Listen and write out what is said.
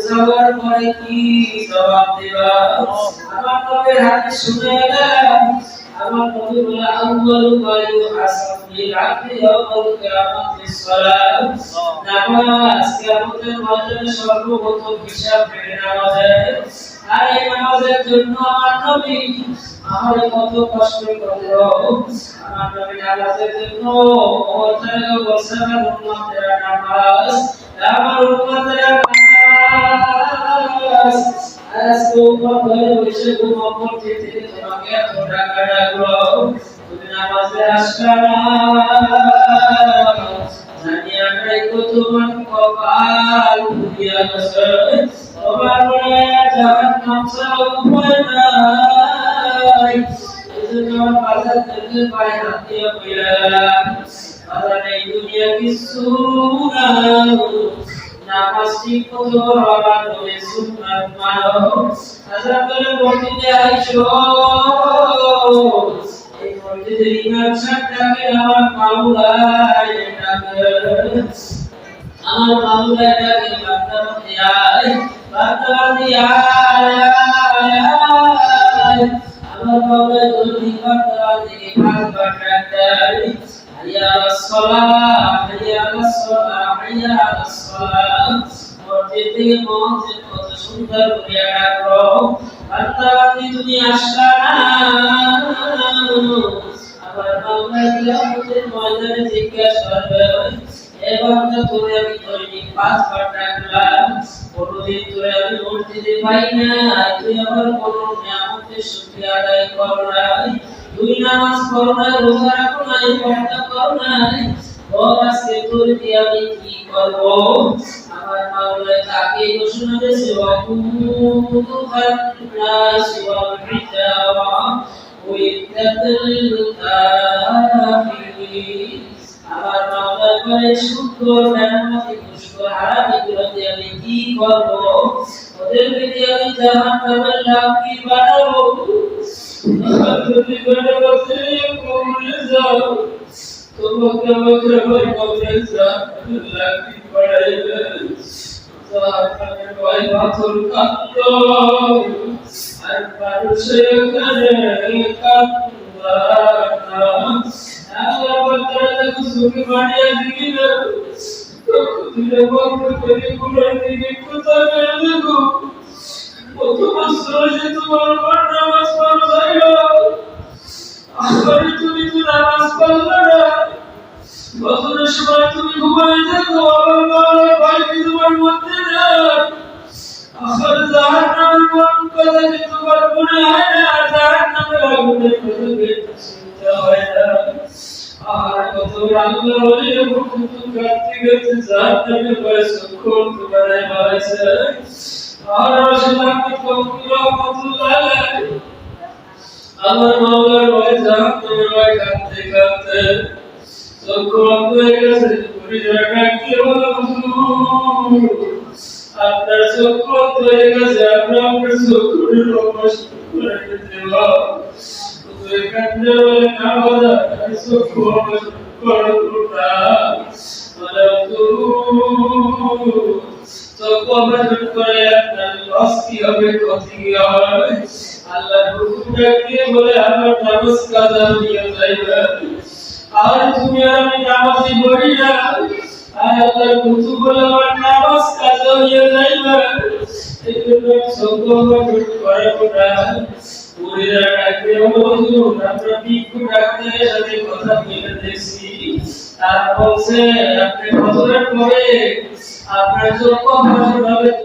যাওয়ার পরে কি জবাব দিবা? আমার নবীর হাদিস শুনে গেলাম। আমার নবী বলে আউয়ালু মা ইউহাসাবু লিল আবদি ইয়াউমাল কিয়ামাতিস সালাত। নামাজ কিয়ামতের ময়দানে সর্বপ্রথম হিসাব নেবে নামাজের। আর এই নামাজের জন্য আমার নবী আমার কত কষ্ট করলো। আমার নবী নামাজের জন্য ওটাকে বলছেন উম্মতের নামাজ, আমার উম্মতের নামাজ। আজকে উম্মত হয়ে বসে ঘুমো করতে থেকে তোমাকে এত টাকা ডাকলো, তুমি নামাজে আসবে না। জানি আমরাই তো তোমার কপাল পুড়িয়া গেছে, তোমার মনে জাহান্নাম ছাড়া উপায় নাই। এজন্য আমার বাজার থেকে পায়ে হাত দিয়ে বললাম, বাজার এই দুনিয়া কিছু না, নামাজ ঠিক মতো আমার নবীর সুন্নাত মানো। আজান করে মসজিদে আইসো, এই মসজিদের ইমাম সাহেবটাকে আমার মাওলায় ডাকে, আমার মাওলায় ডাকে, বান্দাবান্দি আয়, বান্দাবান্দি আয়। আমার মাওলায় জলদি বান্দাবান্দিকে পাঁচবার ডাকে, হাইয়া আলাস সালাহ, হাইয়া আলাস সালাহ, হাইয়া আলাস সালাহ। মসজিদ থেকে মসজিদ কত সুন্দর করে ডাকলো, বান্দাবান্দি তুমি আসলা না। আবার মাওলা কিয়ামতের ময়দানে জিজ্ঞাসা করবে, এ বান্দা তোরে আমি দৈনিক 5 বার ডাকলাম, কোনদিন তোরে আমি মসজিদে পাই না, তুই আমার কোন নিয়ামতের শুকরিয়া আদায় করো নাই, তুই নামাজ পড়ো না, রোজা রাখো না, পর্দা করো না, বল আজকে তোর দিয়ে আমি কি করব? আমার মাওলা তাকে ঘোষণা দিয়েছে, ওয়াকুতু খান্নাস ওয়াল হিজারা ওয়াইদাতুল কাফিরিন। আমার মাওলা বলে শুকর নেয়ামতি শুকর হারামি গুলোতে আমি কি করব? ওদেরকে দিয়ে আমি জাহান্নামের লাকড়ি বানাবো। তুমি বলে বসে কবরে যাও, তোমাকে আমাকে আমার কবরে লাকড়ি বানাইবে, জাহান্নামের ভয় পাথর কাঁদল, আর মানুষে এখানে কাঁদবা না। আল্লাহ বান্দাটাকে সুখে বানিয়ে দিবি না, তুই বন্ধ করে গুলোর দিকে কোথায় গেলে দেখো, কত বছর যে তোমার উপর নামাজ পড়া যায় না, আবার তুমি তো নামাজ পড়লে না, বছরের সময় তুমি ঘুমাই থাকো, আমার মাওলার ভয় কি তোমার মধ্যে নেই? আবার জাহান্নামের কথা কি তোমার মনে হয় না? জাহান্নামের আগুনের কথা কি চিন্তা হয় না? আর কত আল্লাহ ওলির মুকুত কাটতে গেছে, জাহান্নামের ভয় সুখর তোমার হয়েছে। আর রসুলাকে কবুল রহমাতুল্লাহ আমার মাওলার ভয় জাহান্নামের ভয় কাঁদতে কাঁদতে চক্ষু বন্ধ হয়ে গেছে, পরিচয় ডাকতে বলো হুজুর, আপনার চক্ষু বন্ধ হয়ে গেছে, আমরা আপনার চক্ষুর অবস্থা করে দেব। হুজুর কাঁদতে বলে না বাবা, আমি চক্ষু অবস্থা করব না, বলে হুজুর চক্ষু অবস্থা করে আপনার লস কি হবে, ক্ষতি কি হবে? আল্লাহ হুজুর ডাকতে বলে আমার নামাজ কাজা হয়ে যাইবে, আর তুমি আর আমি নামাজি পড়ি না, আর আল্লাহ কুতু বলে আমার নামাজ কাজা হয়ে যাইবে, এই জন্য সঙ্গমত করে না। পুরীরা ডাকতে হুজুর, আমরা ভিক্ষু ডাক্তারের সাথে কথা বলে দেখছি, তারা বলছে আপনি বছরের পরে আপনার চোখ ভাবে